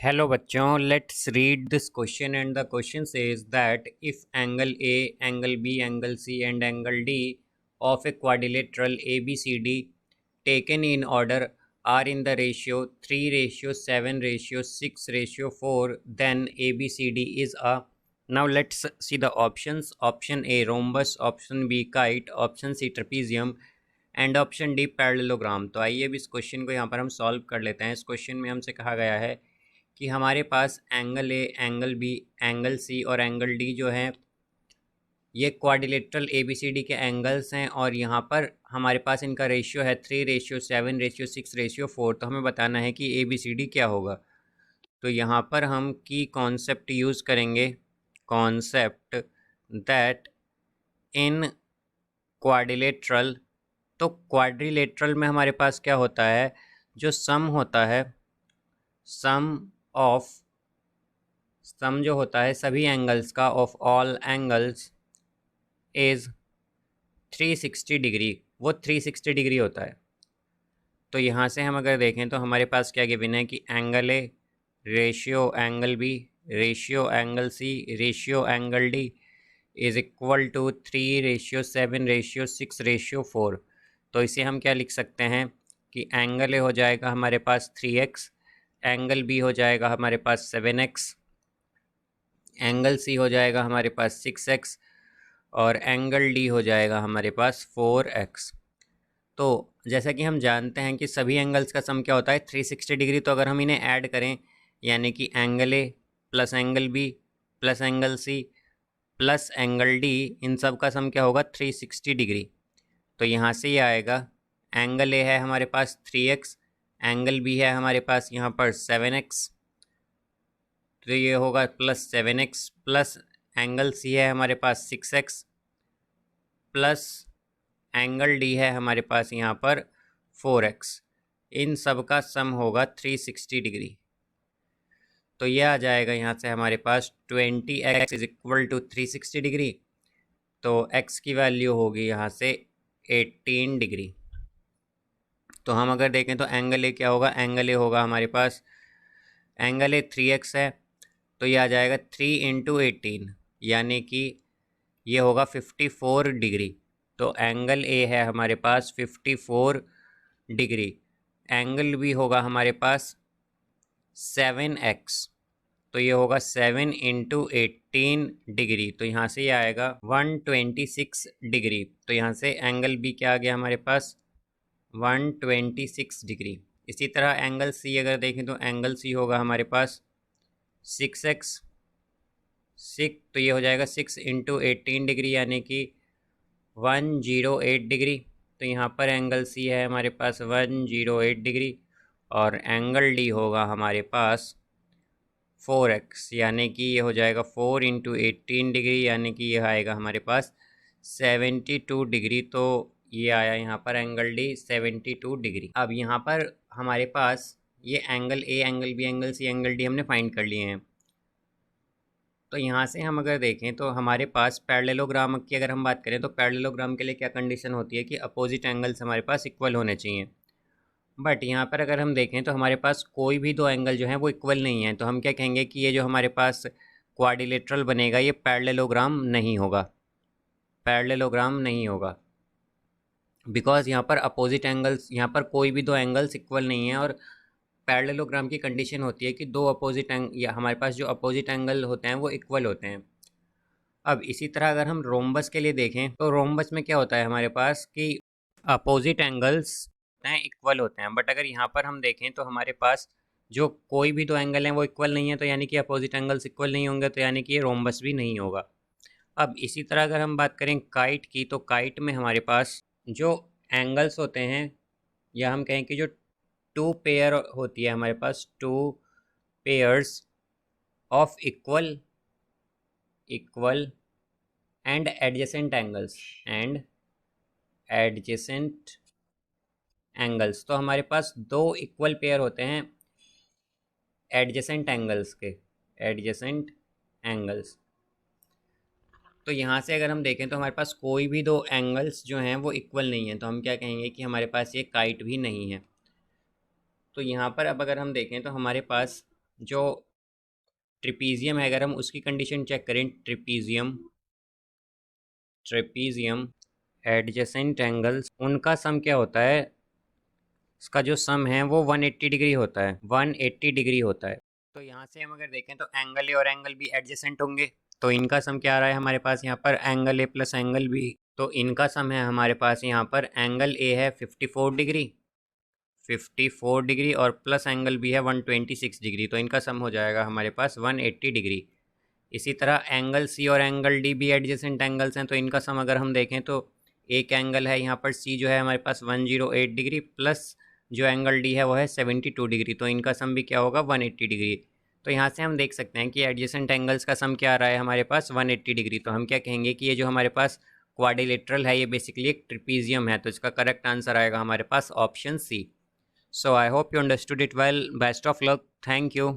Hello बच्चों, let's read this question and the question says that if angle A, angle B, angle C and angle D of a quadrilateral ABCD taken in order are in the ratio 3:7:6:4, then ABCD is a. Now let's see the options. Option A rhombus, option B kite, option C trapezium and option D parallelogram. तो आइए अब इस question को यहाँ पर हम solve कर लेते हैं। इस क्वेश्चन में हमसे कहा गया है कि हमारे पास angle A, angle B, angle C और एंगल डी जो है ये क्वाड्रिलेटरल ABCD के एंगल्स हैं और यहाँ पर हमारे पास इनका रेशियो है 3:7:6:4। तो हमें बताना है कि ABCD क्या होगा। तो यहाँ पर हम की कॉन्सेप्ट यूज़ करेंगे, कॉन्सेप्ट दैट इन क्वाड्रिलेटरल। तो क्वाड्रिलेटरल में हमारे पास क्या होता है, जो सम होता है, सम जो होता है सभी एंगल्स का, of all angles is 360 degree, वो 360 डिग्री होता है। तो यहाँ से हम अगर देखें तो हमारे पास क्या गिवन है कि angle A ratio angle B ratio angle C ratio angle D is equal to 3:7:6:4। तो इसे हम क्या लिख सकते हैं कि एंगल ए हो जाएगा हमारे पास 3x, एंगल बी हो जाएगा हमारे पास 7x, एंगल सी हो जाएगा हमारे पास 6x और एंगल डी हो जाएगा हमारे पास 4x। तो जैसा कि हम जानते हैं कि सभी एंगल्स का सम क्या होता है 360 डिग्री। तो अगर हम इन्हें ऐड करें यानी कि angle A plus angle B plus angle C plus angle D, इन सब का सम क्या होगा 360 डिग्री। तो यहाँ से ये आएगा, एंगल ए है हमारे पास 3x, एंगल बी है हमारे पास यहाँ पर 7x, तो ये होगा प्लस 7x प्लस एंगल सी है हमारे पास 6x प्लस एंगल डी है हमारे पास यहाँ पर 4x। इन सब का सम होगा 360 डिग्री। तो ये आ जाएगा यहाँ से हमारे पास 20x is equal to 360 degree. तो x की वैल्यू होगी यहाँ से 18 डिग्री। तो हम अगर देखें तो एंगल ए क्या होगा, एंगल ए होगा हमारे पास, एंगल ए 3x है तो ये आ जाएगा 3 × 18 यानी कि ये होगा 54 डिग्री। तो एंगल ए है हमारे पास 54 डिग्री। एंगल बी होगा हमारे पास 7x, तो ये होगा 7 × 18 डिग्री। तो यहाँ से ये आएगा 126 डिग्री। तो यहाँ से एंगल बी क्या आ गया हमारे पास 126 डिग्री। इसी तरह एंगल सी अगर देखें तो एंगल सी होगा हमारे पास 6x, तो ये हो जाएगा 6 × 18 डिग्री यानी कि 108 डिग्री। तो यहाँ पर एंगल सी है हमारे पास 108 डिग्री और एंगल डी होगा हमारे पास 4x यानी कि ये हो जाएगा 4 × 18 डिग्री यानी कि ये आएगा हमारे पास 72 डिग्री। तो ये आया यहाँ पर एंगल डी 72 डिग्री। अब यहाँ पर हमारे पास ये angle A, angle B, angle C, angle D हमने फाइंड कर लिए हैं। तो यहाँ से हम अगर देखें तो हमारे पास पैरेललोग्राम की अगर हम बात करें तो पैरेललोग्राम के लिए क्या कंडीशन होती है कि अपोजिट एंगल्स हमारे पास इक्वल होने चाहिए। बट यहाँ पर अगर हम देखें तो हमारे पास कोई भी दो एंगल जो हैं वो इक्वल नहीं है। तो हम क्या कहेंगे कि ये जो हमारे पास क्वाड्रिलेटरल बनेगा ये पैरेललोग्राम नहीं होगा, पैरेललोग्राम नहीं होगा, बिकॉज यहाँ पर अपोजिट एंगल्स, यहाँ पर कोई भी दो एंगल्स इक्वल नहीं है। और पैरेललोग्राम की कंडीशन होती है कि दो अपोजिट या हमारे पास जो अपोजिट एंगल होते हैं वो इक्वल होते हैं। अब इसी तरह अगर हम रोम्बस के लिए देखें तो रोम्बस में क्या होता है हमारे पास कि अपोजिट एंगल्स हैं इक्वल होते हैं। बट अगर यहाँ पर हम देखें तो हमारे पास जो कोई भी दो एंगल हैं वो इक्वल नहीं है, तो यानी कि अपोजिट एंगल्स इक्वल नहीं होंगे, तो यानी कि ये रोम्बस भी नहीं होगा। अब इसी तरह अगर हम बात करें काइट की, तो काइट में हमारे पास जो एंगल्स होते हैं या हम कहें कि जो टू पेयर होती है हमारे पास, two pairs of equal and adjacent angles, तो हमारे पास दो इक्वल पेयर होते हैं एडजेसेंट एंगल्स। तो यहाँ से अगर हम देखें तो हमारे पास कोई भी दो एंगल्स जो हैं वो इक्वल नहीं है, तो हम क्या कहेंगे कि हमारे पास ये काइट भी नहीं है। तो यहाँ पर अब अगर हम देखें तो हमारे पास जो ट्रिपीजियम है, अगर हम उसकी कंडीशन चेक करें, ट्रिपीजियम एडजेसेंट एंगल्स, उनका सम क्या होता है, इसका जो सम है वो 180 डिग्री होता है, 180 डिग्री होता है। तो यहाँ से हम अगर देखें तो एंगल ए और एंगल बी एडजेसेंट होंगे, तो इनका सम क्या आ रहा है हमारे पास यहाँ पर, angle A plus angle B. तो इनका सम है हमारे पास यहाँ पर, एंगल ए है 54 डिग्री और प्लस एंगल बी है 126 डिग्री, तो इनका सम हो जाएगा हमारे पास 180 डिग्री। इसी तरह एंगल सी और एंगल डी भी एडजेसेंट एंगल्स हैं, तो इनका सम अगर हम देखें तो एक एंगल है यहाँ पर सी जो है हमारे पास 108 डिग्री, प्लस जो एंगल डी है वो है 72 डिग्री, तो इनका सम भी क्या होगा, 180 डिग्री। तो यहाँ से हम देख सकते हैं कि एडजेसेंट एंगल्स का सम क्या आ रहा है हमारे पास, 180 डिग्री। तो हम क्या कहेंगे कि ये जो हमारे पास क्वाड्रिलेटरल है ये बेसिकली एक ट्रिपीजियम है, तो इसका करेक्ट आंसर आएगा हमारे पास option C. So I hope you understood it well, best of luck, thank you.